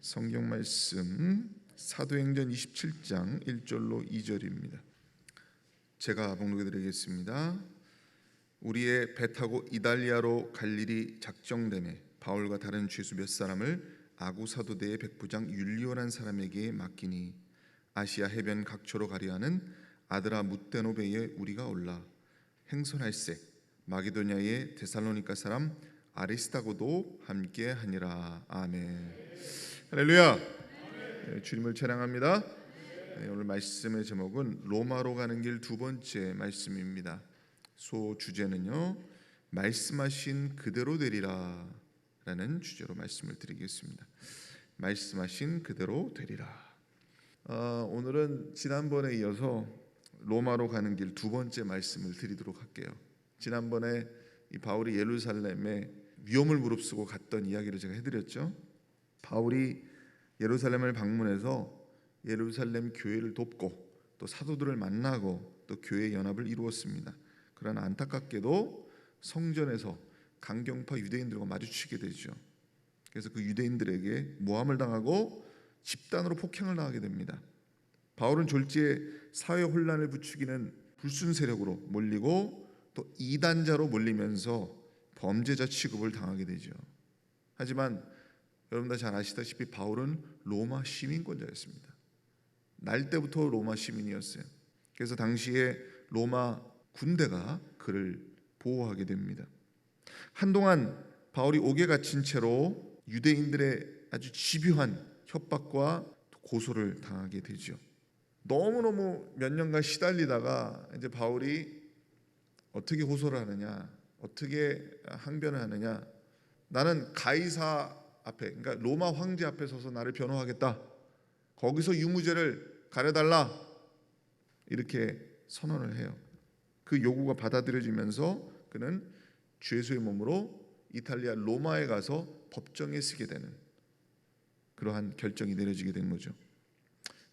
성경 말씀 사도행전 27장 1절로 2절입니다. 제가 봉독해 드리겠습니다. 우리의 배 타고 이달리아로 갈 일이 작정되매 바울과 다른 죄수 몇 사람을 아구 사도대의 백부장 율리오라는 사람에게 맡기니 아시아 해변 각처로 가려 하는 아드라 무데노베에 우리가 올라 행선할세 마게도냐의 데살로니가 사람 아리스다고도 함께 하니라. 아멘. 할렐루야. 네, 주님을 찬양합니다. 네, 오늘 말씀의 제목은 로마로 가는 길 두 번째 말씀입니다. 소 주제는요, 말씀하신 그대로 되리라 라는 주제로 말씀을 드리겠습니다. 말씀하신 그대로 되리라. 오늘은 지난번에 이어서 로마로 가는 길 두 번째 말씀을 드리도록 할게요. 지난번에 이 바울이 예루살렘에 위험을 무릅쓰고 갔던 이야기를 제가 해드렸죠. 바울이 예루살렘을 방문해서 예루살렘 교회를 돕고 또 사도들을 만나고 또 교회 연합을 이루었습니다. 그러나 안타깝게도 성전에서 강경파 유대인들과 마주치게 되죠. 그래서 그 유대인들에게 모함을 당하고 집단으로 폭행을 당하게 됩니다. 바울은 졸지에 사회 혼란을 부추기는 불순 세력으로 몰리고 또 이단자로 몰리면서 범죄자 취급을 당하게 되죠. 하지만 여러분 다 잘 아시다시피 바울은 로마 시민권자였습니다. 날 때부터 로마 시민이었어요. 그래서 당시에 로마 군대가 그를 보호하게 됩니다. 한동안 바울이 옥에 갇힌 채로 유대인들의 아주 집요한 협박과 고소를 당하게 되죠. 너무너무 몇 년간 시달리다가 이제 바울이 어떻게 호소를 하느냐, 어떻게 항변을 하느냐. 나는 가이사 앞에, 그러니까 로마 황제 앞에 서서 나를 변호하겠다. 거기서 유무죄를 가려달라. 이렇게 선언을 해요. 그 요구가 받아들여지면서 그는 죄수의 몸으로 이탈리아 로마에 가서 법정에 서게 되는 그러한 결정이 내려지게 된 거죠.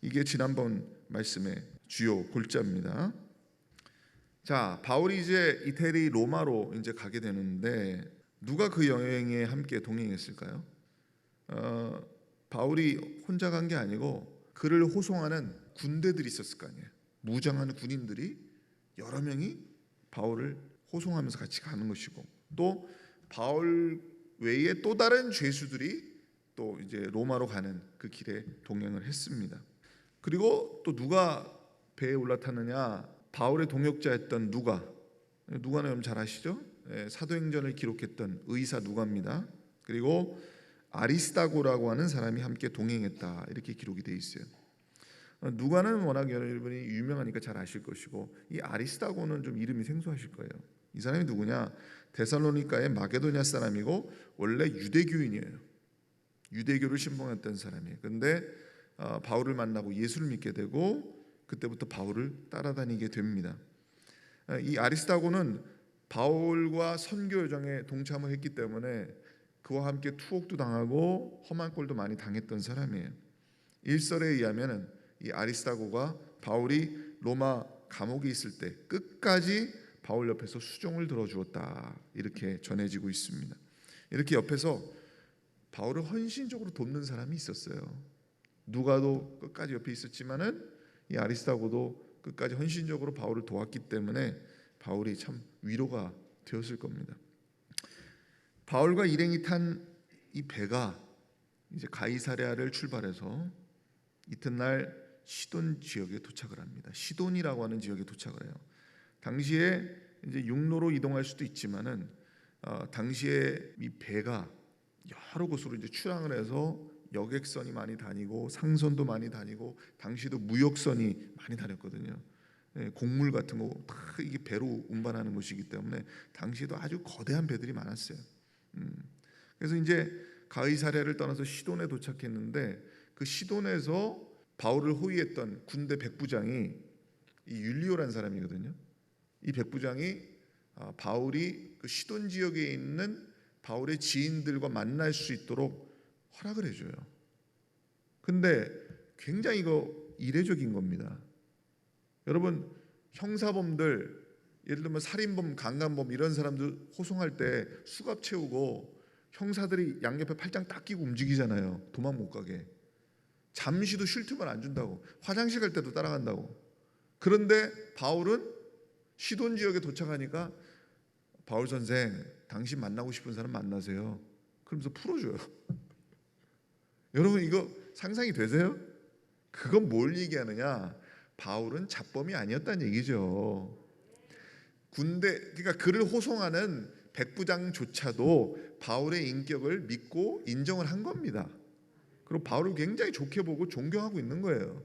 이게 지난번 말씀의 주요 골자입니다. 자, 바울이 이제 이태리 로마로 이제 가게 되는데 누가 그 여행에 함께 동행했을까요? 바울이 혼자 간 게 아니고 그를 호송하는 군대들이 있었을 거 아니에요. 무장하는 군인들이 여러 명이 바울을 호송하면서 같이 가는 것이고, 또 바울 외에 또 다른 죄수들이 또 이제 로마로 가는 그 길에 동행을 했습니다. 그리고 또 누가 배에 올라탔느냐? 바울의 동역자였던 누가는 여러분 잘 아시죠? 사도행전을 기록했던 의사 누가입니다. 그리고 아리스다고라고 하는 사람이 함께 동행했다, 이렇게 기록이 되어 있어요. 누가는 워낙 여러분이 유명하니까 잘 아실 것이고, 이 아리스다고는 좀 이름이 생소하실 거예요. 이 사람이 누구냐? 데살로니가의 마게도냐 사람이고 원래 유대교인이에요. 유대교를 신봉했던 사람이에요. 그런데 바울을 만나고 예수를 믿게 되고 그때부터 바울을 따라다니게 됩니다. 이 아리스다고는 바울과 선교 여정에 동참을 했기 때문에 그와 함께 투옥도 당하고 험한 꼴도 많이 당했던 사람이에요. 일설에 의하면 이 아리스다고가 바울이 로마 감옥에 있을 때 끝까지 바울 옆에서 수종을 들어주었다, 이렇게 전해지고 있습니다. 이렇게 옆에서 바울을 헌신적으로 돕는 사람이 있었어요. 누가도 끝까지 옆에 있었지만은 이 아리스다고도 끝까지 헌신적으로 바울을 도왔기 때문에 바울이 참 위로가 되었을 겁니다. 바울과 일행이 탄 이 배가 이제 가이사랴를 출발해서 이튿날 시돈 지역에 도착을 합니다. 시돈이라고 하는 지역에 도착을 해요. 당시에 이제 육로로 이동할 수도 있지만은 당시에 이 배가 여러 곳으로 이제 출항을 해서 여객선이 많이 다니고 상선도 많이 다니고 당시도 무역선이 많이 다녔거든요. 곡물 같은 거 다 이게 배로 운반하는 곳이기 때문에 당시에도 아주 거대한 배들이 많았어요. 그래서 이제 가이사랴를 떠나서 시돈에 도착했는데 그 시돈에서 바울을 호위했던 군대 백부장이 이 율리오라는 사람이거든요. 이 백부장이 바울이 그 시돈 지역에 있는 바울의 지인들과 만날 수 있도록 허락을 해줘요. 근데 굉장히 이거 이례적인 겁니다. 여러분, 형사범들, 예를 들면 살인범, 강간범 이런 사람들 호송할 때 수갑 채우고 형사들이 양옆에 팔짱 딱 끼고 움직이잖아요. 도망 못 가게. 잠시도 쉴 틈을 안 준다고. 화장실 갈 때도 따라간다고. 그런데 바울은 시돈 지역에 도착하니까 바울 선생, 당신 만나고 싶은 사람 만나세요. 그러면서 풀어줘요. 여러분 이거 상상이 되세요? 그건 뭘 얘기하느냐? 바울은 잡범이 아니었다는 얘기죠. 그러니까 그를 호송하는 백부장조차도 바울의 인격을 믿고 인정을 한 겁니다. 그리고 바울을 굉장히 좋게 보고 존경하고 있는 거예요.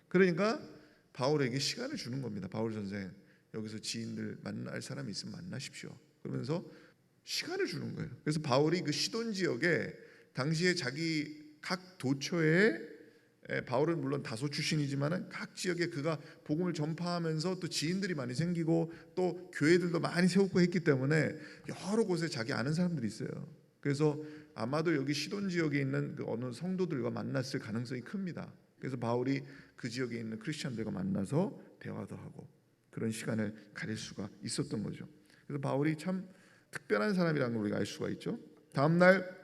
그러니까 바울에게 시간을 주는 겁니다. 바울 선생, 여기서 지인들 만날 사람이 있으면 만나십시오. 그러면서 시간을 주는 거예요. 그래서 바울이 그 시돈 지역에 당시에 자기 각 도처에, 바울은 물론 다소 출신이지만 각 지역에 그가 복음을 전파하면서 또 지인들이 많이 생기고 또 교회들도 많이 세우고 했기 때문에 여러 곳에 자기 아는 사람들이 있어요. 그래서 아마도 여기 시돈 지역에 있는 그 어느 성도들과 만났을 가능성이 큽니다. 그래서 바울이 그 지역에 있는 크리스천들과 만나서 대화도 하고 그런 시간을 가질 수가 있었던 거죠. 그래서 바울이 참 특별한 사람이라는 걸 우리가 알 수가 있죠. 다음 날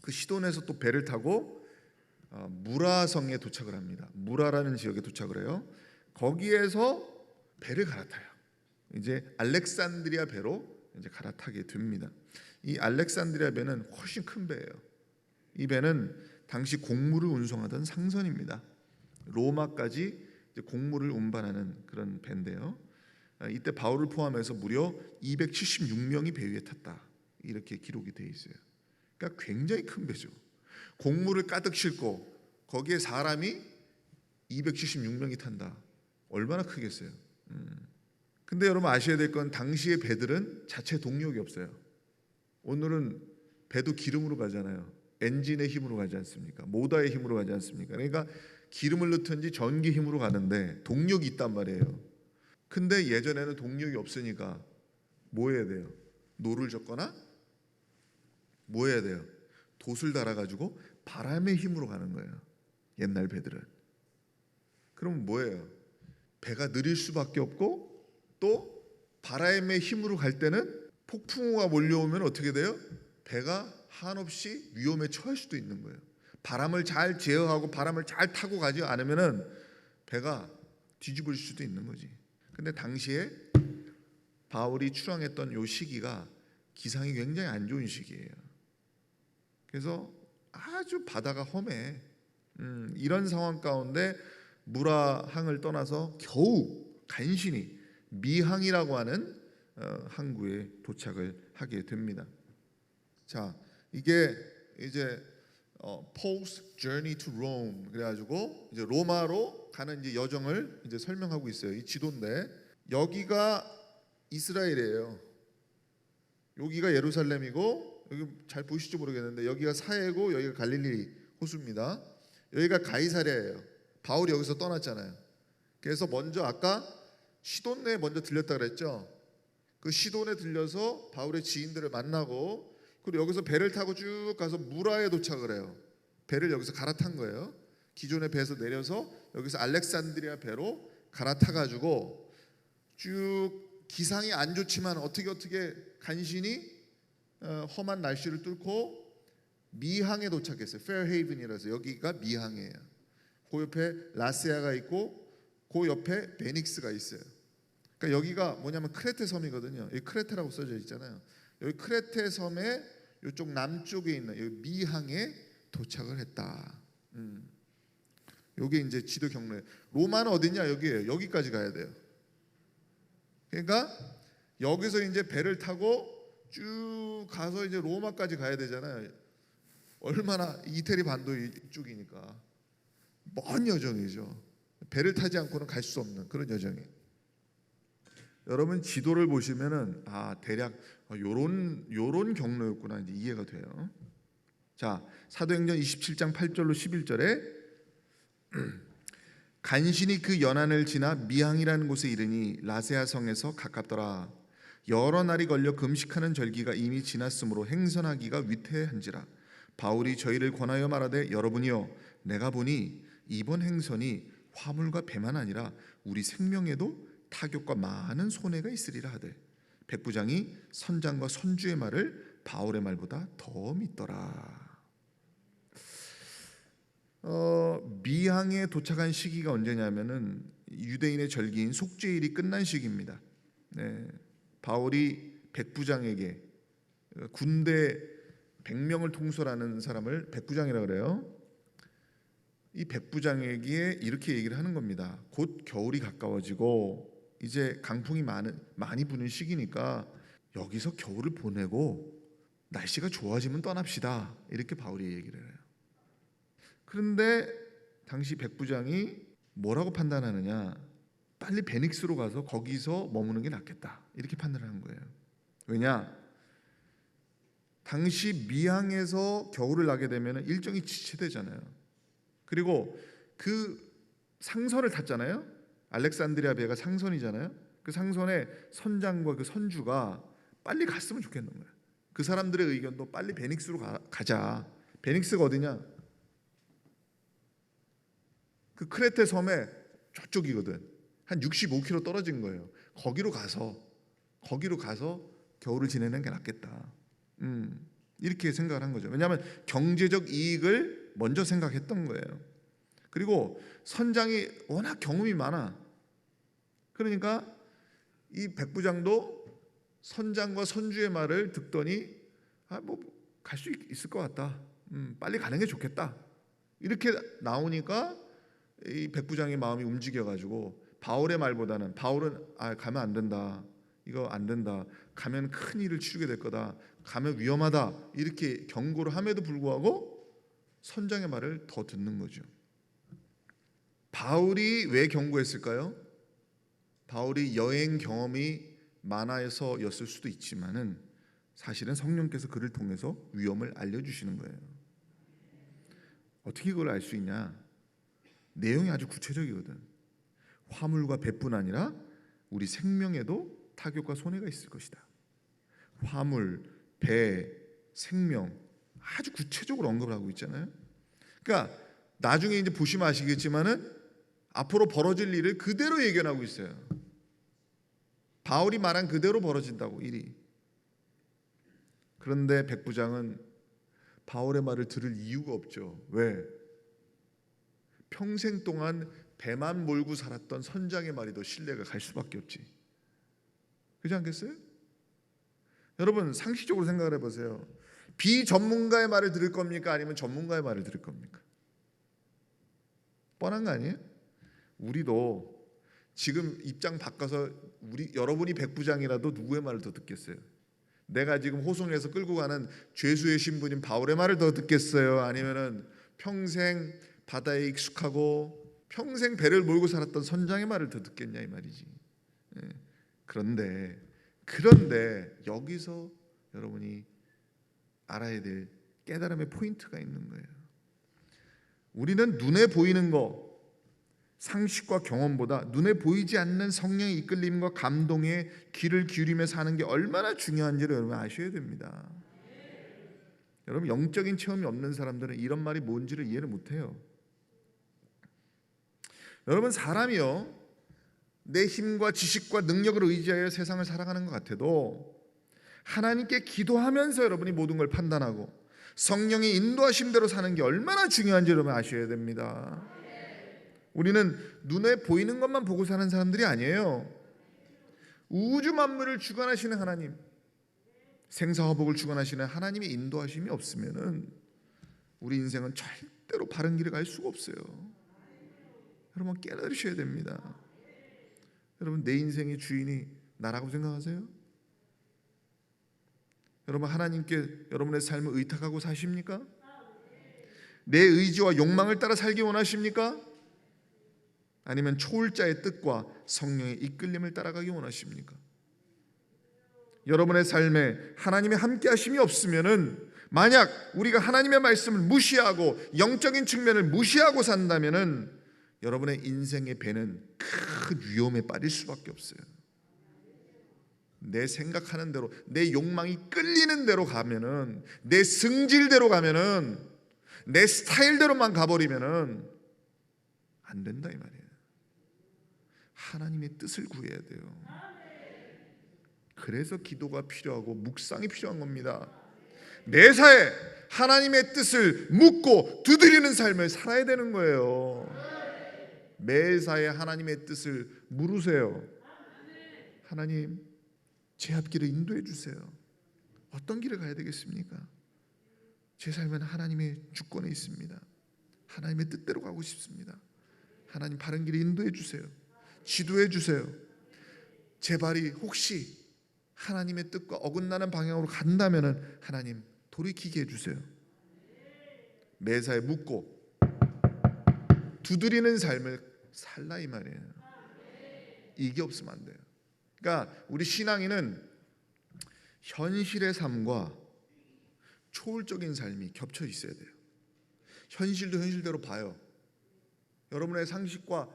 그 시돈에서 또 배를 타고 무라성에 도착을 합니다. 무라라는 지역에 도착을 해요. 거기에서 배를 갈아타요. 이제 알렉산드리아 배로 이제 갈아타게 됩니다. 이 알렉산드리아 배는 훨씬 큰 배예요. 이 배는 당시 곡물을 운송하던 상선입니다. 로마까지 이제 곡물을 운반하는 그런 배인데요. 이때 바울을 포함해서 무려 276명이 배 위에 탔다. 이렇게 기록이 되어 있어요. 그러니까 굉장히 큰 배죠. 곡물을 가득 싣고 거기에 사람이 276명이 탄다. 얼마나 크겠어요. 근데 여러분 아셔야 될 건 당시의 배들은 자체 동력이 없어요. 오늘은 배도 기름으로 가잖아요. 엔진의 힘으로 가지 않습니까? 모터의 힘으로 가지 않습니까? 그러니까 기름을 넣든지 전기 힘으로 가는데 동력이 있단 말이에요. 근데 예전에는 동력이 없으니까 뭐 해야 돼요? 노를 젓거나 뭐 해야 돼요? 돛을 달아가지고 바람의 힘으로 가는 거예요. 옛날 배들은. 그럼 뭐예요? 배가 느릴 수밖에 없고 또 바람의 힘으로 갈 때는 폭풍우가 몰려오면 어떻게 돼요? 배가 한없이 위험에 처할 수도 있는 거예요. 바람을 잘 제어하고 바람을 잘 타고 가지 않으면은 배가 뒤집어질 수도 있는 거지. 근데 당시에 바울이 출항했던 요 시기가 기상이 굉장히 안 좋은 시기예요. 그래서 아주 바다가 험해. 이런 상황 가운데 무라항을 떠나서 겨우 간신히 미항이라고 하는 항구에 도착을 하게 됩니다. 자, 이게 이제 Paul's Journey to Rome 그래가지고 이제 로마로 가는 이제 여정을 이제 설명하고 있어요. 이 지도인데 여기가 이스라엘이에요. 여기가 예루살렘이고 여기 잘 보이실지 모르겠는데 여기가 사해고 여기가 갈릴리 호수입니다. 여기가 가이사랴예요. 바울이 여기서 떠났잖아요. 그래서 먼저 아까 시돈에 먼저 들렸다 그랬죠. 그 시돈에 들려서 바울의 지인들을 만나고 그리고 여기서 배를 타고 쭉 가서 무라에 도착을 해요. 배를 여기서 갈아탄 거예요. 기존의 배에서 내려서 여기서 알렉산드리아 배로 갈아타가지고 쭉 기상이 안 좋지만 어떻게 간신히 험한 날씨를 뚫고 미항에 도착했어요. 페어헤이븐이라서 여기가 미항이에요. 그 옆에 라세아가 있고 그 옆에 베닉스가 있어요. 그러니까 여기가 뭐냐면 크레테 섬이거든요. 여기 크레테라고 써져 있잖아요. 여기 크레테 섬의 이쪽 남쪽에 있는 여기 미항에 도착을 했다. 여기 이제 지도 경로에 로마는 어디냐 여기에요. 여기까지 가야 돼요. 그러니까 여기서 이제 배를 타고 쭉 가서 이제 로마까지 가야 되잖아요. 얼마나 이태리 반도 이쪽이니까 먼 여정이죠. 배를 타지 않고는 갈 수 없는 그런 여정이에요. 여러분 지도를 보시면은 대략 요런 경로였구나 이제 이해가 돼요. 자, 사도행전 27장 8절로 11절에 간신히 그 연안을 지나 미항이라는 곳에 이르니 라세아 성에서 가깝더라. 여러 날이 걸려 금식하는 절기가 이미 지났으므로 행선하기가 위태한지라. 바울이 저희를 권하여 말하되 여러분이여 내가 보니 이번 행선이 화물과 배만 아니라 우리 생명에도 타격과 많은 손해가 있으리라 하되 백부장이 선장과 선주의 말을 바울의 말보다 더 믿더라. 미항에 도착한 시기가 언제냐면은 유대인의 절기인 속죄일이 끝난 시기입니다. 네, 바울이 백부장에게, 군대 100명을 통솔하는 사람을 백부장이라고 그래요. 이 백부장에게 이렇게 얘기를 하는 겁니다. 곧 겨울이 가까워지고 이제 강풍이 많이 부는 시기니까 여기서 겨울을 보내고 날씨가 좋아지면 떠납시다. 이렇게 바울이 얘기를 해요. 그런데 당시 백부장이 뭐라고 판단하느냐? 빨리 베닉스로 가서 거기서 머무는 게 낫겠다. 이렇게 판단을 한 거예요. 왜냐? 당시 미항에서 겨울을 나게 되면 일정이 지체되잖아요. 그리고 그 상선을 탔잖아요. 알렉산드리아 배가 상선이잖아요. 그 상선의 선장과 그 선주가 빨리 갔으면 좋겠는 거예요. 그 사람들의 의견도 빨리 베닉스로 가자. 베닉스가 어디냐? 그 크레테 섬의 저쪽이거든. 한 65km 떨어진 거예요. 거기로 가서 겨울을 지내는 게 낫겠다. 이렇게 생각을 한 거죠. 왜냐하면 경제적 이익을 먼저 생각했던 거예요. 그리고 선장이 워낙 경험이 많아. 그러니까 이 백부장도 선장과 선주의 말을 듣더니 갈 수 있을 것 같다. 빨리 가는 게 좋겠다. 이렇게 나오니까 이 백부장의 마음이 움직여가지고 바울의 말보다는 바울은 가면 안 된다. 이거 안 된다. 가면 큰 일을 치르게 될 거다. 가면 위험하다. 이렇게 경고를 함에도 불구하고 선장의 말을 더 듣는 거죠. 바울이 왜 경고했을까요? 바울이 여행 경험이 많아서였을 수도 있지만은 사실은 성령께서 그를 통해서 위험을 알려주시는 거예요. 어떻게 그걸 알 수 있냐? 내용이 아주 구체적이거든. 화물과 배뿐 아니라 우리 생명에도 타격과 손해가 있을 것이다. 화물, 배, 생명 아주 구체적으로 언급을 하고 있잖아요. 그러니까 나중에 이제 보시면 아시겠지만은 앞으로 벌어질 일을 그대로 예견하고 있어요. 바울이 말한 그대로 벌어진다고 일이. 그런데 백부장은 바울의 말을 들을 이유가 없죠. 왜? 평생 동안 배만 몰고 살았던 선장의 말이 더 신뢰가 갈 수밖에 없지. 그렇지 않겠어요? 여러분 상식적으로 생각을 해보세요. 비전문가의 말을 들을 겁니까? 아니면 전문가의 말을 들을 겁니까? 뻔한 거 아니에요? 우리도 지금 입장 바꿔서 여러분이 백부장이라도 누구의 말을 더 듣겠어요? 내가 지금 호송에서 끌고 가는 죄수의 신분인 바울의 말을 더 듣겠어요? 아니면은 평생 바다에 익숙하고 평생 배를 몰고 살았던 선장의 말을 더 듣겠냐 이 말이지. 그런데 여기서 여러분이 알아야 될 깨달음의 포인트가 있는 거예요. 우리는 눈에 보이는 거, 상식과 경험보다 눈에 보이지 않는 성령의 이끌림과 감동에 귀를 기울이며 사는 게 얼마나 중요한지를 여러분 아셔야 됩니다. 여러분 영적인 체험이 없는 사람들은 이런 말이 뭔지를 이해를 못해요. 여러분 사람이요 내 힘과 지식과 능력을 의지하여 세상을 살아가는 것 같아도 하나님께 기도하면서 여러분이 모든 걸 판단하고 성령의 인도하심대로 사는 게 얼마나 중요한지 여러분 아셔야 됩니다. 우리는 눈에 보이는 것만 보고 사는 사람들이 아니에요. 우주 만물을 주관하시는 하나님, 생사화복을 주관하시는 하나님의 인도하심이 없으면은 우리 인생은 절대로 바른 길을 갈 수가 없어요. 여러분 깨달으셔야 됩니다. 여러분 내 인생의 주인이 나라고 생각하세요? 여러분 하나님께 여러분의 삶을 의탁하고 사십니까? 내 의지와 욕망을 따라 살기 원하십니까? 아니면 초월자의 뜻과 성령의 이끌림을 따라가기 원하십니까? 여러분의 삶에 하나님의 함께하심이 없으면은 만약 우리가 하나님의 말씀을 무시하고 영적인 측면을 무시하고 산다면은 여러분의 인생의 배는 큰 위험에 빠질 수밖에 없어요. 내 생각하는 대로 내 욕망이 끌리는 대로 가면은 내 승질대로 가면은 내 스타일대로만 가버리면은 안 된다 이 말이에요. 하나님의 뜻을 구해야 돼요. 그래서 기도가 필요하고 묵상이 필요한 겁니다. 매사에 하나님의 뜻을 묻고 두드리는 삶을 살아야 되는 거예요. 매사에 하나님의 뜻을 물으세요. 하나님, 제 앞길을 인도해 주세요. 어떤 길을 가야 되겠습니까? 제 삶은 하나님의 주권에 있습니다. 하나님의 뜻대로 가고 싶습니다. 하나님, 바른 길을 인도해 주세요. 지도해 주세요. 제 발이 혹시 하나님의 뜻과 어긋나는 방향으로 간다면 하나님, 돌이키게 해주세요. 매사에 묻고 두드리는 삶을 살라 이 말이에요. 이게 없으면 안 돼요. 그러니까 우리 신앙인은 현실의 삶과 초월적인 삶이 겹쳐 있어야 돼요. 현실도 현실대로 봐요. 여러분의 상식과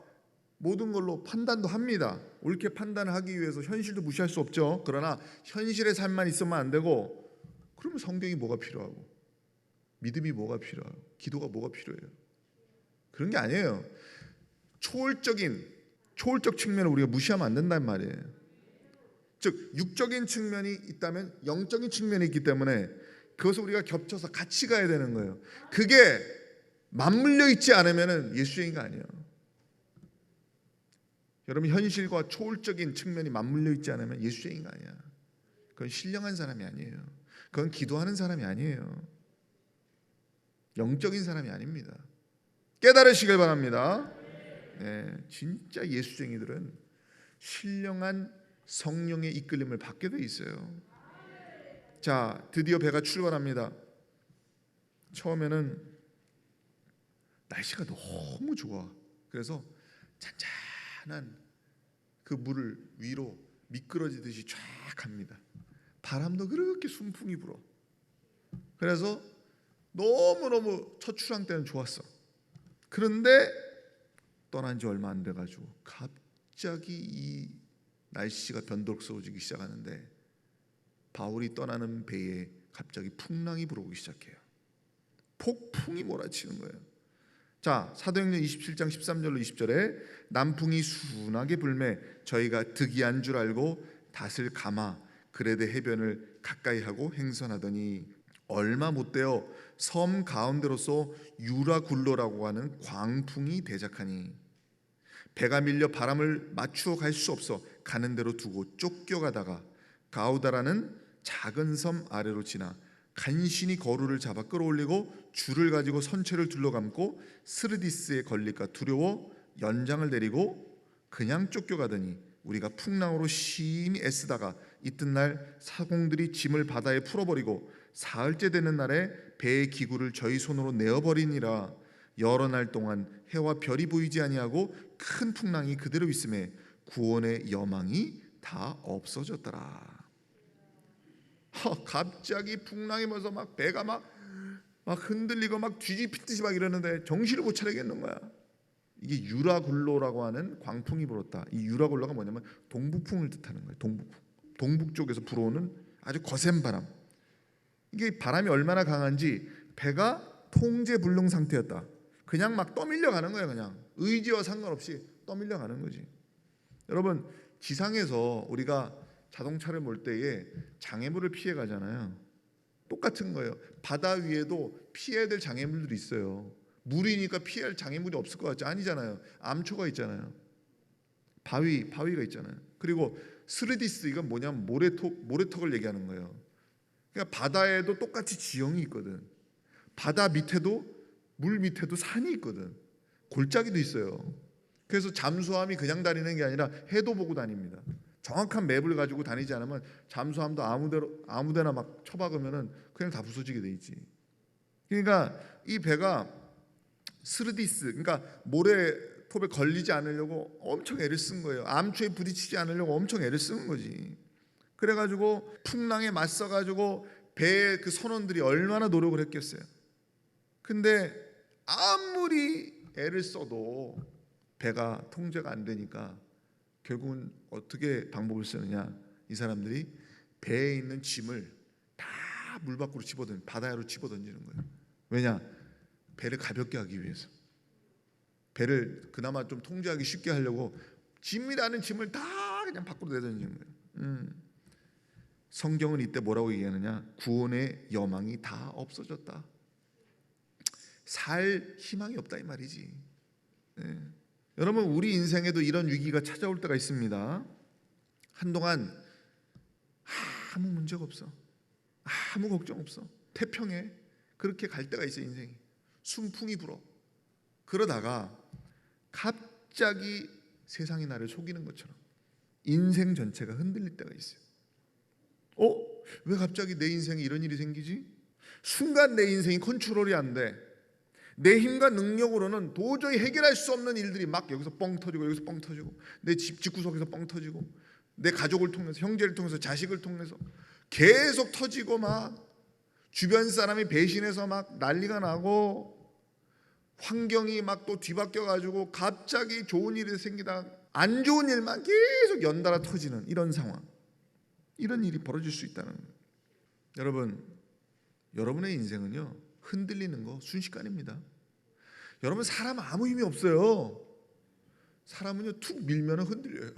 모든 걸로 판단도 합니다. 옳게 판단을 하기 위해서 현실도 무시할 수 없죠. 그러나 현실의 삶만 있으면 안 되고, 그러면 성경이 뭐가 필요하고, 믿음이 뭐가 필요하고, 기도가 뭐가 필요해요? 그런 게 아니에요. 초월적 측면을 우리가 무시하면 안 된단 말이에요. 즉 육적인 측면이 있다면 영적인 측면이 있기 때문에 그것을 우리가 겹쳐서 같이 가야 되는 거예요. 그게 맞물려 있지 않으면 예수쟁이가 아니에요. 여러분, 현실과 초월적인 측면이 맞물려 있지 않으면 예수쟁이가 아니야. 그건 신령한 사람이 아니에요. 그건 기도하는 사람이 아니에요. 영적인 사람이 아닙니다. 깨달으시길 바랍니다. 네, 진짜 예수쟁이들은 신령한 성령의 이끌림을 받게 돼 있어요. 자, 드디어 배가 출발합니다. 처음에는 날씨가 너무 좋아. 그래서 잔잔한 그 물을 위로 미끄러지듯이 쫙 갑니다. 바람도 그렇게 순풍이 불어. 그래서 너무너무 첫 출항 때는 좋았어. 그런데 떠난 지 얼마 안 돼가지고 갑자기 이 날씨가 변덕스러워지기 시작하는데 바울이 떠나는 배에 갑자기 풍랑이 불어오기 시작해요. 폭풍이 몰아치는 거예요. 자, 사도행전 27장 13절로 20절에 남풍이 순하게 불매 저희가 득이한 줄 알고 닷을 감아 그레데 해변을 가까이 하고 행선하더니 얼마 못 되어 섬 가운데로서 유라굴로라고 하는 광풍이 대작하니 배가 밀려 바람을 맞추어 갈 수 없어 가는 대로 두고 쫓겨가다가 가우다라는 작은 섬 아래로 지나 간신히 거루를 잡아 끌어올리고 줄을 가지고 선체를 둘러감고 스르디스에 걸릴까 두려워 연장을 내리고 그냥 쫓겨가더니 우리가 풍랑으로 심히 애쓰다가 이튿날 사공들이 짐을 바다에 풀어버리고 사흘째 되는 날에 배의 기구를 저희 손으로 내어버리니라. 여러 날 동안 해와 별이 보이지 아니하고 큰 풍랑이 그대로 있음에 구원의 여망이 다 없어졌더라. 갑자기 풍랑이 면서 막 배가 막 흔들리고 막 뒤집히듯이 막 이러는데 정신을 못 차리겠는 거야. 이게 유라굴로라고 하는 광풍이 불었다. 이 유라굴로가 뭐냐면 동북풍을 뜻하는 거예요. 동북 쪽에서 불어오는 아주 거센 바람. 이게 바람이 얼마나 강한지 배가 통제불능 상태였다. 그냥 막 떠밀려 가는 거예요. 그냥 의지와 상관없이 떠밀려 가는 거지. 여러분, 지상에서 우리가 자동차를 몰 때에 장애물을 피해 가잖아요. 똑같은 거예요. 바다 위에도 피해야 될 장애물들이 있어요. 물이니까 피할 장애물이 없을 것 같지? 아니잖아요. 암초가 있잖아요. 바위가 있잖아요. 그리고 스르디스, 이건 뭐냐면 모래턱을 얘기하는 거예요. 그러니까 바다에도 똑같이 지형이 있거든. 바다 밑에도 물 밑에도 산이 있거든. 골짜기도 있어요. 그래서 잠수함이 그냥 다니는 게 아니라 해도 보고 다닙니다. 정확한 맵을 가지고 다니지 않으면 잠수함도 아무데나 막 쳐박으면은 그냥 다 부서지게 돼 있지. 그러니까 이 배가 스르디스, 그러니까 모래톱에 걸리지 않으려고 엄청 애를 쓴 거예요. 암초에 부딪히지 않으려고 엄청 애를 쓴 거지. 그래가지고 풍랑에 맞서가지고 배의 그 선원들이 얼마나 노력을 했겠어요. 근데 아무리 애를 써도 배가 통제가 안 되니까 결국은 어떻게 방법을 쓰느냐, 이 사람들이 배에 있는 짐을 다 물 밖으로 바다로 집어던지는 거예요. 왜냐? 배를 가볍게 하기 위해서. 배를 그나마 좀 통제하기 쉽게 하려고 짐이라는 짐을 다 그냥 밖으로 내던지는 거예요. 성경은 이때 뭐라고 얘기하느냐? 구원의 여망이 다 없어졌다. 살 희망이 없다 이 말이지. 네. 여러분, 우리 인생에도 이런 위기가 찾아올 때가 있습니다. 한동안 아무 문제가 없어, 아무 걱정 없어, 태평해. 그렇게 갈 때가 있어. 인생이 순풍이 불어. 그러다가 갑자기 세상이 나를 속이는 것처럼 인생 전체가 흔들릴 때가 있어요. 왜 갑자기 내 인생에 이런 일이 생기지? 순간 내 인생이 컨트롤이 안 돼. 내 힘과 능력으로는 도저히 해결할 수 없는 일들이 막 여기서 뻥 터지고 여기서 뻥 터지고, 내 집 집구석에서 뻥 터지고, 내 가족을 통해서, 형제를 통해서, 자식을 통해서 계속 터지고, 막 주변 사람이 배신해서 막 난리가 나고, 환경이 막 또 뒤바뀌어 가지고 갑자기 좋은 일이 생기다 안 좋은 일만 계속 연달아 터지는 이런 상황, 이런 일이 벌어질 수 있다는 거예요. 여러분, 여러분의 인생은요, 흔들리는 거 순식간입니다. 여러분, 사람 아무 힘이 없어요. 사람은요, 툭 밀면 흔들려요.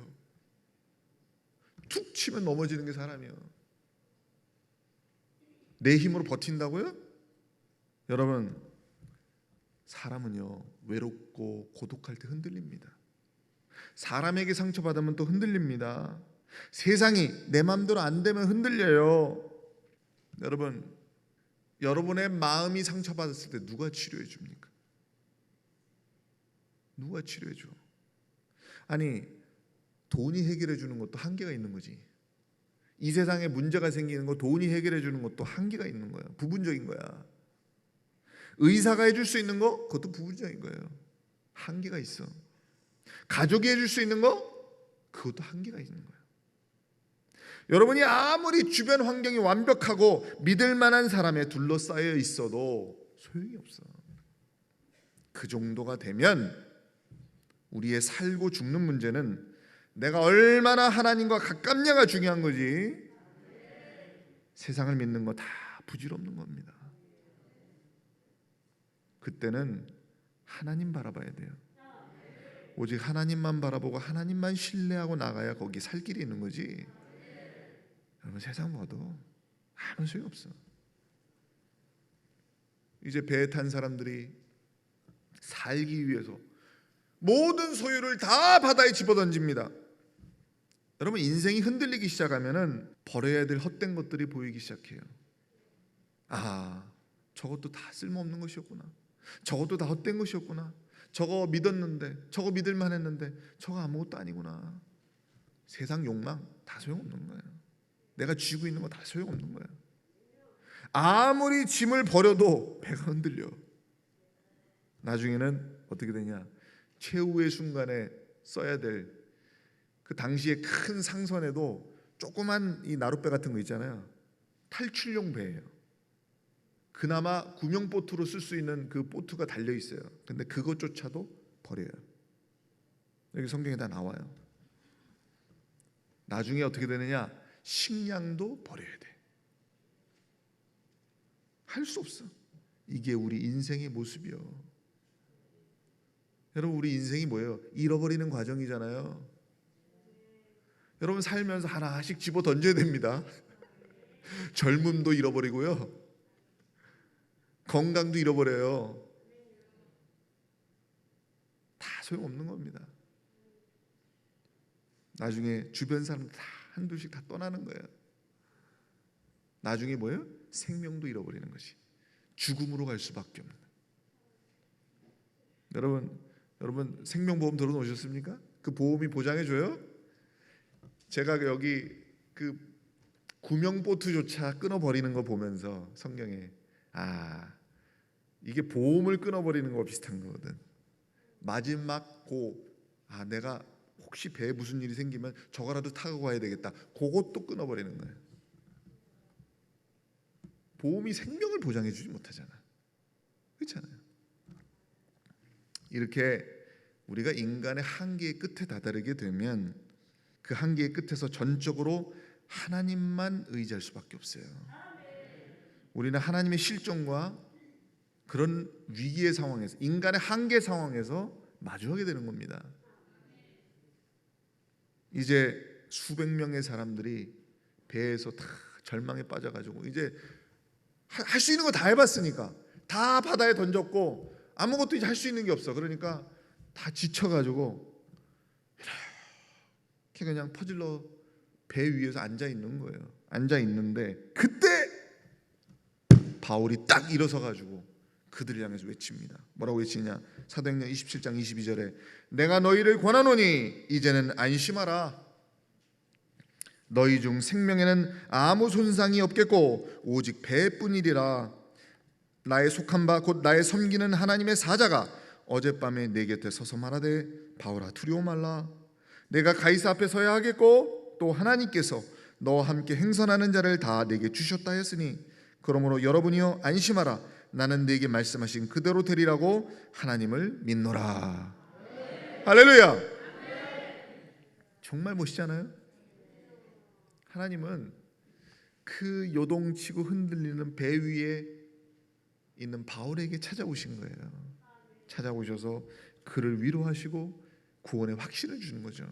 툭 치면 넘어지는 게 사람이에요. 내 힘으로 버틴다고요? 여러분, 사람은요, 외롭고 고독할 때 흔들립니다. 사람에게 상처받으면 또 흔들립니다. 세상이 내 마음대로 안 되면 흔들려요. 여러분, 여러분의 마음이 상처받았을 때 누가 치료해 줍니까? 누가 치료해 줘? 아니, 돈이 해결해 주는 것도 한계가 있는 거지. 이 세상에 문제가 생기는 거 돈이 해결해 주는 것도 한계가 있는 거야. 부분적인 거야. 의사가 해줄 수 있는 거, 그것도 부분적인 거예요. 한계가 있어. 가족이 해줄 수 있는 거, 그것도 한계가 있는 거예요. 여러분이 아무리 주변 환경이 완벽하고 믿을 만한 사람에 둘러싸여 있어도 소용이 없어. 그 정도가 되면 우리의 살고 죽는 문제는 내가 얼마나 하나님과 가깝냐가 중요한 거지, 세상을 믿는 거 다 부질없는 겁니다. 그때는 하나님 바라봐야 돼요. 오직 하나님만 바라보고 하나님만 신뢰하고 나가야 거기 살 길이 있는 거지. 여러분, 세상 봐도 아무 소용 없어. 이제 배에 탄 사람들이 살기 위해서 모든 소유를 다 바다에 집어던집니다. 여러분, 인생이 흔들리기 시작하면은 버려야 될 헛된 것들이 보이기 시작해요. 저것도 다 쓸모없는 것이었구나. 저것도 다 헛된 것이었구나. 저거 믿었는데, 저거 믿을 만했는데 저거 아무것도 아니구나. 세상 욕망 다 소용없는 거예요. 내가 쥐고 있는 거 다 소용없는 거예요. 아무리 짐을 버려도 배가 흔들려. 나중에는 어떻게 되냐? 최후의 순간에 써야 될 그 당시에 큰 상선에도 조그만 이 나룻배 같은 거 있잖아요. 탈출용 배예요. 그나마 구명보트로 쓸 수 있는 그 보트가 달려 있어요. 근데 그것조차도 버려요. 여기 성경에 다 나와요. 나중에 어떻게 되느냐? 식량도 버려야 돼. 할 수 없어. 이게 우리 인생의 모습이요. 여러분, 우리 인생이 뭐예요? 잃어버리는 과정이잖아요. 여러분, 살면서 하나씩 집어 던져야 됩니다. 젊음도 잃어버리고요, 건강도 잃어버려요. 다 소용없는 겁니다. 나중에 주변 사람들 다 한둘씩 다 떠나는 거예요. 나중에 뭐예요? 생명도 잃어버리는 것이, 죽음으로 갈 수밖에 없는. 여러분 생명보험 들어놓으셨습니까? 그 보험이 보장해줘요? 제가 여기 그 구명보트조차 끊어버리는 거 보면서 성경에 이게 보험을 끊어버리는 거 비슷한 거거든. 마지막 내가 혹시 배에 무슨 일이 생기면 저거라도 타고 가야 되겠다. 그것도 끊어버리는 거예요. 보험이 생명을 보장해주지 못하잖아. 그렇잖아요. 이렇게 우리가 인간의 한계의 끝에 다다르게 되면 그 한계의 끝에서 전적으로 하나님만 의지할 수밖에 없어요. 우리는 하나님의 실존과 그런 위기의 상황에서, 인간의 한계 상황에서 마주하게 되는 겁니다. 이제 수백 명의 사람들이 배에서 다 절망에 빠져가지고 이제 할 수 있는 거 다 해봤으니까 다 바다에 던졌고 아무것도 이제 할 수 있는 게 없어. 그러니까 다 지쳐가지고 이렇게 그냥 퍼질러 배 위에서 앉아 있는 거예요. 앉아 있는데 그때 바울이 딱 일어서가지고 그들을 향해서 외칩니다. 뭐라고 외치냐? 사도행전 27장 22절에 내가 너희를 권하노니 이제는 안심하라. 너희 중 생명에는 아무 손상이 없겠고 오직 배뿐이리라. 나의 속한 바 곧 나의 섬기는 하나님의 사자가 어젯밤에 내 곁에 서서 말하되 바울아 두려워 말라. 내가 가이사 앞에 서야 하겠고 또 하나님께서 너와 함께 행선하는 자를 다 내게 주셨다 했으니 그러므로 여러분이여 안심하라. 나는 네게 말씀하신 그대로 되리라고 하나님을 믿노라. 할렐루야. 정말 멋있잖아요. 하나님은 그 요동치고 흔들리는 배 위에 있는 바울에게 찾아오신 거예요. 찾아오셔서 그를 위로하시고 구원의 확신을 주는 거죠.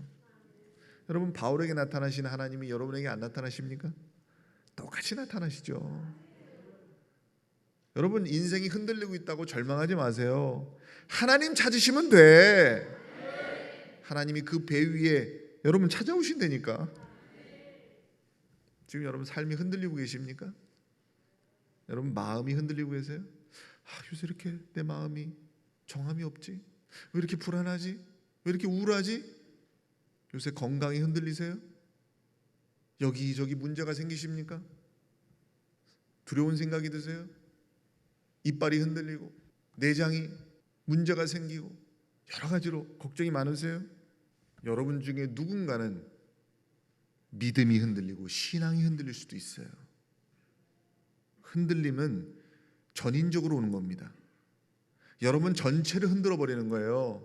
여러분, 바울에게 나타나시는 하나님이 여러분에게 안 나타나십니까? 똑같이 나타나시죠. 여러분, 인생이 흔들리고 있다고 절망하지 마세요. 하나님 찾으시면 돼. 하나님이 그 배 위에 여러분 찾아오신다니까. 지금 여러분 삶이 흔들리고 계십니까? 여러분 마음이 흔들리고 계세요? 요새 이렇게 내 마음이 정함이 없지? 왜 이렇게 불안하지? 왜 이렇게 우울하지? 요새 건강이 흔들리세요? 여기저기 문제가 생기십니까? 두려운 생각이 드세요? 이빨이 흔들리고 내장이 문제가 생기고 여러 가지로 걱정이 많으세요? 여러분 중에 누군가는 믿음이 흔들리고 신앙이 흔들릴 수도 있어요. 흔들림은 전인적으로 오는 겁니다. 여러분 전체를 흔들어 버리는 거예요.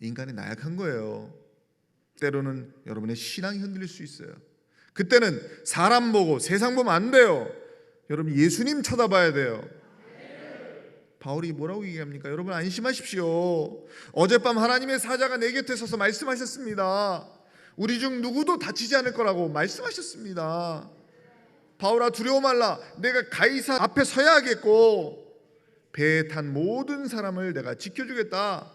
인간이 나약한 거예요. 때로는 여러분의 신앙이 흔들릴 수 있어요. 그때는 사람 보고 세상 보면 안 돼요. 여러분 예수님 쳐다봐야 돼요. 바울이 뭐라고 얘기합니까? 여러분 안심하십시오. 어젯밤 하나님의 사자가 내 곁에 서서 말씀하셨습니다. 우리 중 누구도 다치지 않을 거라고 말씀하셨습니다. 바울아 두려워 말라. 내가 가이사 앞에 서야 하겠고 배에 탄 모든 사람을 내가 지켜주겠다.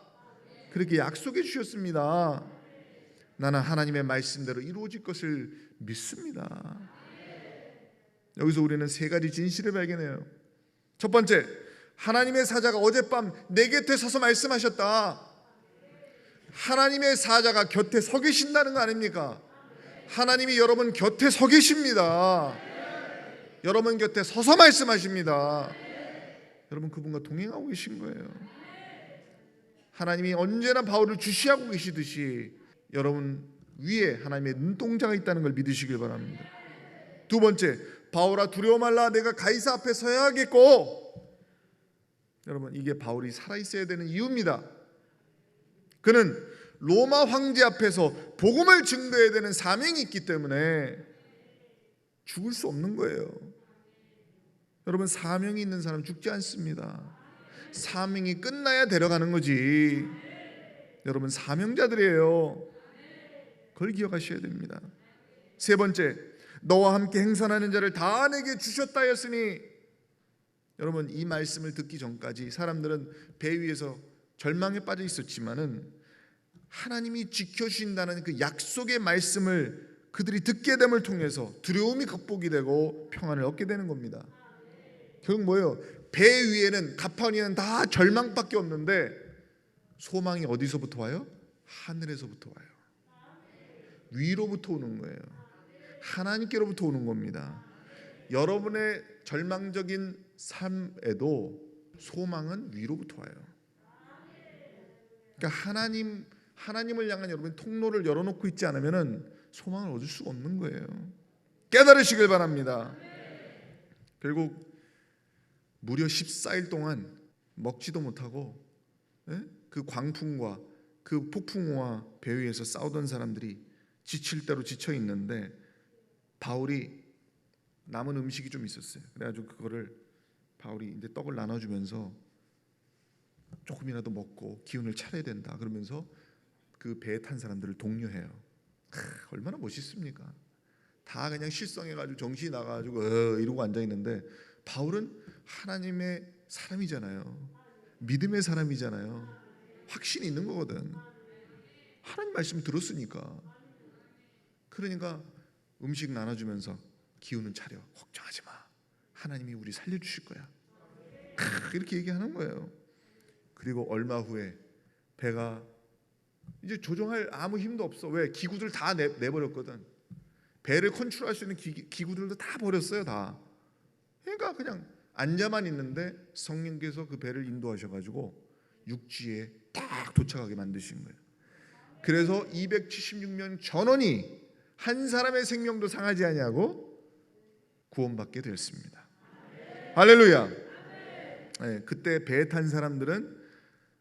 그렇게 약속해 주셨습니다. 나는 하나님의 말씀대로 이루어질 것을 믿습니다. 여기서 우리는 세 가지 진실을 발견해요. 첫 번째, 하나님의 사자가 어젯밤 내 곁에 서서 말씀하셨다. 하나님의 사자가 곁에 서 계신다는 거 아닙니까? 하나님이 여러분 곁에 서 계십니다. 여러분 곁에 서서 말씀하십니다. 여러분 그분과 동행하고 계신 거예요. 하나님이 언제나 바울을 주시하고 계시듯이 여러분 위에 하나님의 눈동자가 있다는 걸 믿으시길 바랍니다. 두 번째, 바울아 두려워 말라. 내가 가이사 앞에 서야 하겠고. 여러분 이게 바울이 살아있어야 되는 이유입니다. 그는 로마 황제 앞에서 복음을 증거해야 되는 사명이 있기 때문에 죽을 수 없는 거예요. 여러분 사명이 있는 사람 죽지 않습니다. 사명이 끝나야 데려가는 거지. 여러분 사명자들이에요. 그걸 기억하셔야 됩니다. 세 번째, 너와 함께 행선하는 자를 다 내게 주셨다 했으니. 여러분 이 말씀을 듣기 전까지 사람들은 배 위에서 절망에 빠져 있었지만은 하나님이 지켜주신다는 그 약속의 말씀을 그들이 듣게 됨을 통해서 두려움이 극복이 되고 평안을 얻게 되는 겁니다. 결국 뭐예요? 배 위에는 가판위에는 다 절망밖에 없는데 소망이 어디서부터 와요? 하늘에서부터 와요. 위로부터 오는 거예요. 하나님께로부터 오는 겁니다. 여러분의 절망적인 삶에도 소망은 위로부터 와요. 그러니까 하나님을 향한 여러분의 통로를 열어놓고 있지 않으면 소망을 얻을 수가 없는 거예요. 깨달으시길 바랍니다. 결국 무려 14일 동안 먹지도 못하고 그 광풍과 그 폭풍우와 배 위에서 싸우던 사람들이 지칠 대로 지쳐 있는데 바울이 남은 음식이 좀 있었어요. 그래가지고 그거를 바울이 이제 떡을 나눠주면서 조금이라도 먹고 기운을 차려야 된다 그러면서 그 배에 탄 사람들을 독려해요. 얼마나 멋있습니까? 다 그냥 실성해가지고 정신이 나가지고 이러고 앉아 있는데, 바울은 하나님의 사람이잖아요. 믿음의 사람이잖아요. 확신이 있는 거거든. 하나님 말씀 들었으니까. 그러니까 음식 나눠주면서 기운은 차려, 걱정하지 마, 하나님이 우리 살려주실 거야, 이렇게 얘기하는 거예요. 그리고 얼마 후에 배가 이제 조종할 아무 힘도 없어. 왜? 기구들 다 내버렸거든. 배를 컨트롤할 수 있는 기구들도 다 버렸어요, 다. 그러니까 그냥 앉아만 있는데 성령께서 그 배를 인도하셔가지고 육지에 딱 도착하게 만드신 거예요. 그래서 276명 전원이 한 사람의 생명도 상하지 아니하고 구원받게 되었습니다. 할렐루야. 네, 그때 배에 탄 사람들은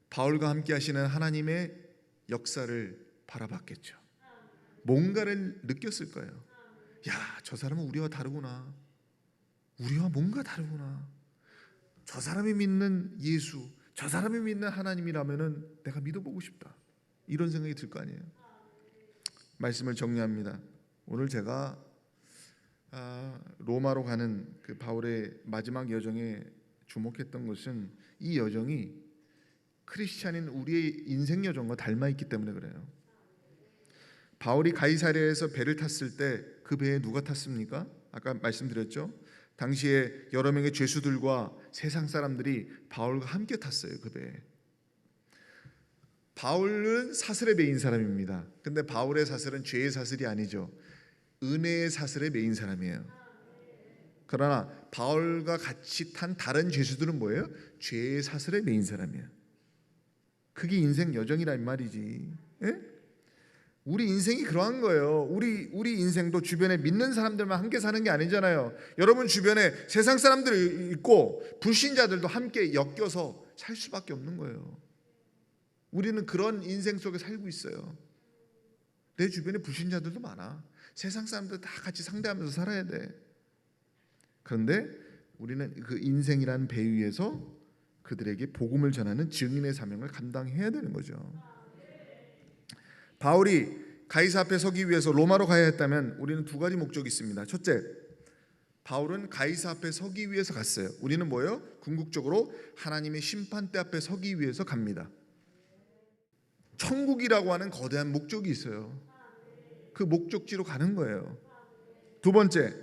바울과 함께 하시는 하나님의 역사를 바라봤겠죠. 뭔가를 느꼈을 거예요. 야, 저 사람은 우리와 다르구나. 우리와 뭔가 다르구나. 저 사람이 믿는 예수, 저 사람이 믿는 하나님이라면은 내가 믿어보고 싶다. 이런 생각이 들 거 아니에요. 말씀을 정리합니다. 오늘 제가 로마로 가는 그 바울의 마지막 여정에 주목했던 것은 이 여정이 크리스찬인 우리의 인생 여정과 닮아 있기 때문에 그래요. 바울이 가이사랴에서 배를 탔을 때 그 배에 누가 탔습니까? 아까 말씀드렸죠. 당시에 여러 명의 죄수들과 세상 사람들이 바울과 함께 탔어요. 그 배에. 바울은 사슬에 매인 사람입니다. 근데 바울의 사슬은 죄의 사슬이 아니죠. 은혜의 사슬에 매인 사람이에요. 그러나 바울과 같이 탄 다른 죄수들은 뭐예요? 죄의 사슬에 매인 사람이에요. 그게 인생 여정이란 말이지. 예? 우리 인생이 그러한 거예요. 우리 인생도 주변에 믿는 사람들만 함께 사는 게 아니잖아요. 여러분 주변에 세상 사람들이 있고 불신자들도 함께 엮여서 살 수밖에 없는 거예요. 우리는 그런 인생 속에 살고 있어요. 내 주변에 불신자들도 많아. 세상 사람들 다 같이 상대하면서 살아야 돼. 그런데 우리는 그 인생이라는 배 위에서 그들에게 복음을 전하는 증인의 사명을 감당해야 되는 거죠. 바울이 가이사 앞에 서기 위해서 로마로 가야 했다면 우리는 두 가지 목적이 있습니다. 첫째, 바울은 가이사 앞에 서기 위해서 갔어요. 우리는 뭐예요? 궁극적으로 하나님의 심판대 앞에 서기 위해서 갑니다. 천국이라고 하는 거대한 목적이 있어요. 그 목적지로 가는 거예요. 두 번째,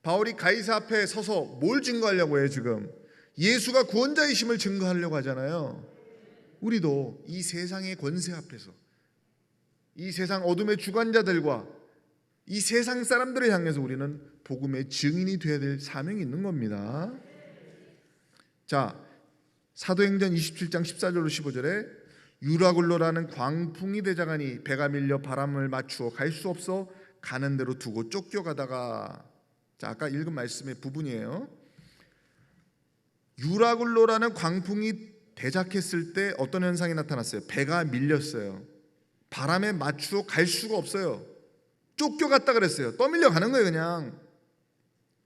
바울이 가이사 앞에 서서 뭘 증거하려고 해요? 지금 예수가 구원자이심을 증거하려고 하잖아요. 우리도 이 세상의 권세 앞에서, 이 세상 어둠의 주관자들과 이 세상 사람들을 향해서 우리는 복음의 증인이 되어야 될 사명이 있는 겁니다. 자, 사도행전 27장 14절로 15절에 유라굴로라는 광풍이 대장하니 배가 밀려 바람을 맞추어 갈 수 없어 가는 대로 두고 쫓겨가다가, 자, 아까 읽은 말씀의 부분이에요. 유라굴로라는 광풍이 대작했을 때 어떤 현상이 나타났어요? 배가 밀렸어요. 바람에 맞추어 갈 수가 없어요. 쫓겨갔다 그랬어요. 떠밀려 가는 거예요, 그냥.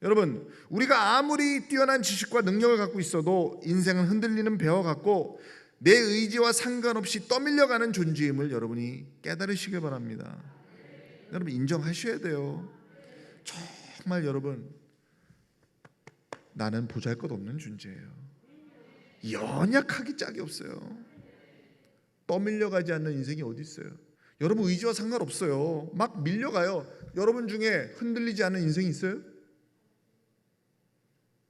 여러분, 우리가 아무리 뛰어난 지식과 능력을 갖고 있어도 인생은 흔들리는 배와 같고 내 의지와 상관없이 떠밀려가는 존재임을 여러분이 깨달으시길 바랍니다. 여러분 인정하셔야 돼요. 정말 여러분, 나는 보잘것없는 존재예요. 연약하기 짝이 없어요. 떠밀려가지 않는 인생이 어디 있어요? 여러분 의지와 상관없어요. 막 밀려가요. 여러분 중에 흔들리지 않는 인생이 있어요?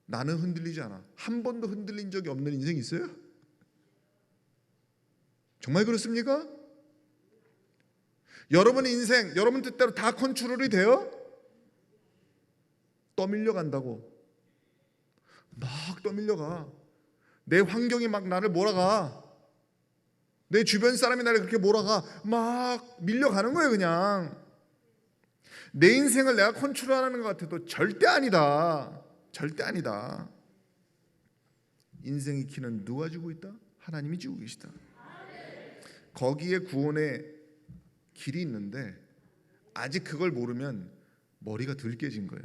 나는 흔들리지 않아. 한 번도 흔들린 적이 없는 인생이 있어요? 정말 그렇습니까? 여러분의 인생, 여러분 뜻대로 다 컨트롤이 돼요? 떠밀려간다고. 막 떠밀려가. 내 환경이 막 나를 몰아가. 내 주변 사람이 나를 그렇게 몰아가. 막 밀려가는 거예요, 그냥. 내 인생을 내가 컨트롤하는 것 같아도 절대 아니다. 절대 아니다. 인생의 키는 누가 쥐고 있다? 하나님이 쥐고 계시다. 거기에 구원의 길이 있는데 아직 그걸 모르면 머리가 덜 깨진 거예요.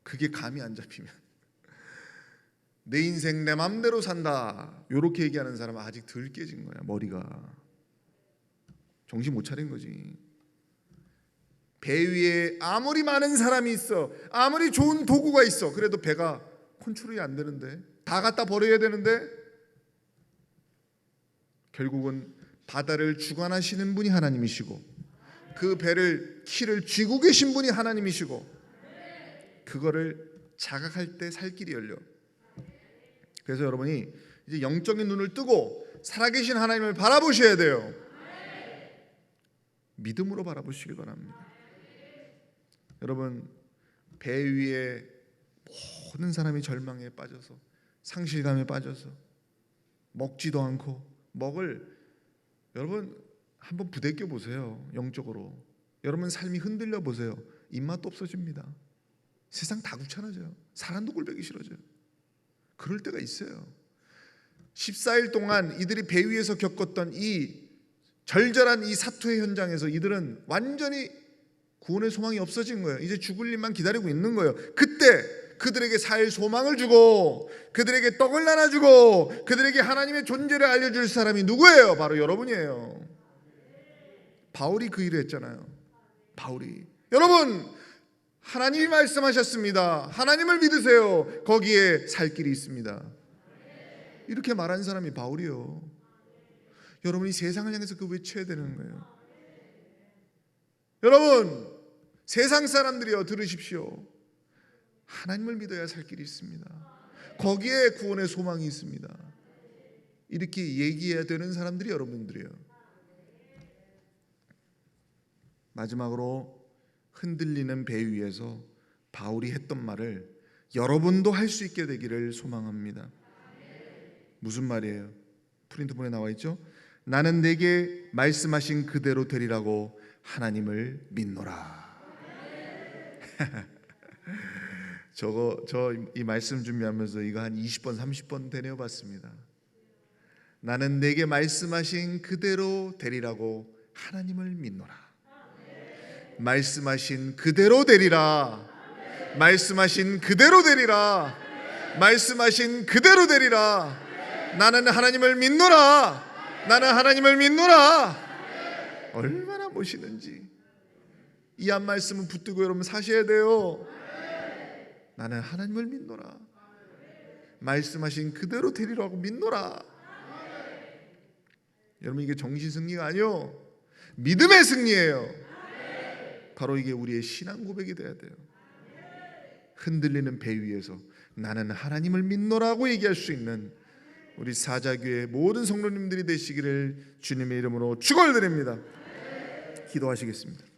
그게 감이 안 잡히면 내 인생 내 맘대로 산다 이렇게 얘기하는 사람은 아직 덜 깨진 거야. 머리가 정신 못 차린 거지. 배 위에 아무리 많은 사람이 있어, 아무리 좋은 도구가 있어, 그래도 배가 컨트롤이 안 되는데, 다 갖다 버려야 되는데, 결국은 바다를 주관하시는 분이 하나님이시고 그 배를 키를 쥐고 계신 분이 하나님이시고, 그거를 자각할 때 살 길이 열려. 그래서 여러분이 이제 영적인 눈을 뜨고 살아계신 하나님을 바라보셔야 돼요. 믿음으로 바라보시길 바랍니다. 여러분, 배 위에 모든 사람이 절망에 빠져서 상실감에 빠져서 먹지도 않고, 먹을, 여러분 한번 부대껴 보세요. 영적으로 여러분 삶이 흔들려 보세요. 입맛도 없어집니다. 세상 다 귀찮아져요. 사람도 꼴보기 싫어져요. 그럴 때가 있어요. 14일 동안 이들이 배 위에서 겪었던 이 절절한 이 사투의 현장에서 이들은 완전히 구원의 소망이 없어진 거예요. 이제 죽을 일만 기다리고 있는 거예요. 그때 그들에게 살 소망을 주고, 그들에게 떡을 나눠주고, 그들에게 하나님의 존재를 알려줄 사람이 누구예요? 바로 여러분이에요. 바울이 그 일을 했잖아요. 바울이. 여러분, 하나님이 말씀하셨습니다. 하나님을 믿으세요. 거기에 살 길이 있습니다. 이렇게 말한 사람이 바울이요. 여러분이 세상을 향해서 그 외쳐야 되는 거예요. 여러분, 세상 사람들이여 들으십시오. 하나님을 믿어야 살 길이 있습니다. 거기에 구원의 소망이 있습니다. 이렇게 얘기해야 되는 사람들이 여러분들이에요. 마지막으로 흔들리는 배 위에서 바울이 했던 말을 여러분도 할 수 있게 되기를 소망합니다. 무슨 말이에요? 프린트본에 나와 있죠? 나는 내게 말씀하신 그대로 되리라고 하나님을 믿노라. 저 이 말씀 준비하면서 이거 한 20번 30번 되뇌어 봤습니다. 나는 내게 말씀하신 그대로 되리라고 하나님을 믿노라. 말씀하신 그대로 되리라. 말씀하신 그대로 되리라. 말씀하신 그대로 되리라. 나는 하나님을 믿노라. 나는 하나님을 믿노라. 얼마나 멋있는지. 이 한 말씀은 붙들고 여러분 사셔야 돼요. 나는 하나님을 믿노라. 말씀하신 그대로 되리라고 믿노라. 여러분, 이게 정신 승리가 아니요, 믿음의 승리예요. 바로 이게 우리의 신앙 고백이 돼야 돼요. 흔들리는 배 위에서 나는 하나님을 믿노라고 얘기할 수 있는 우리 사자교회 모든 성도님들이 되시기를 주님의 이름으로 축원드립니다. 기도하시겠습니다.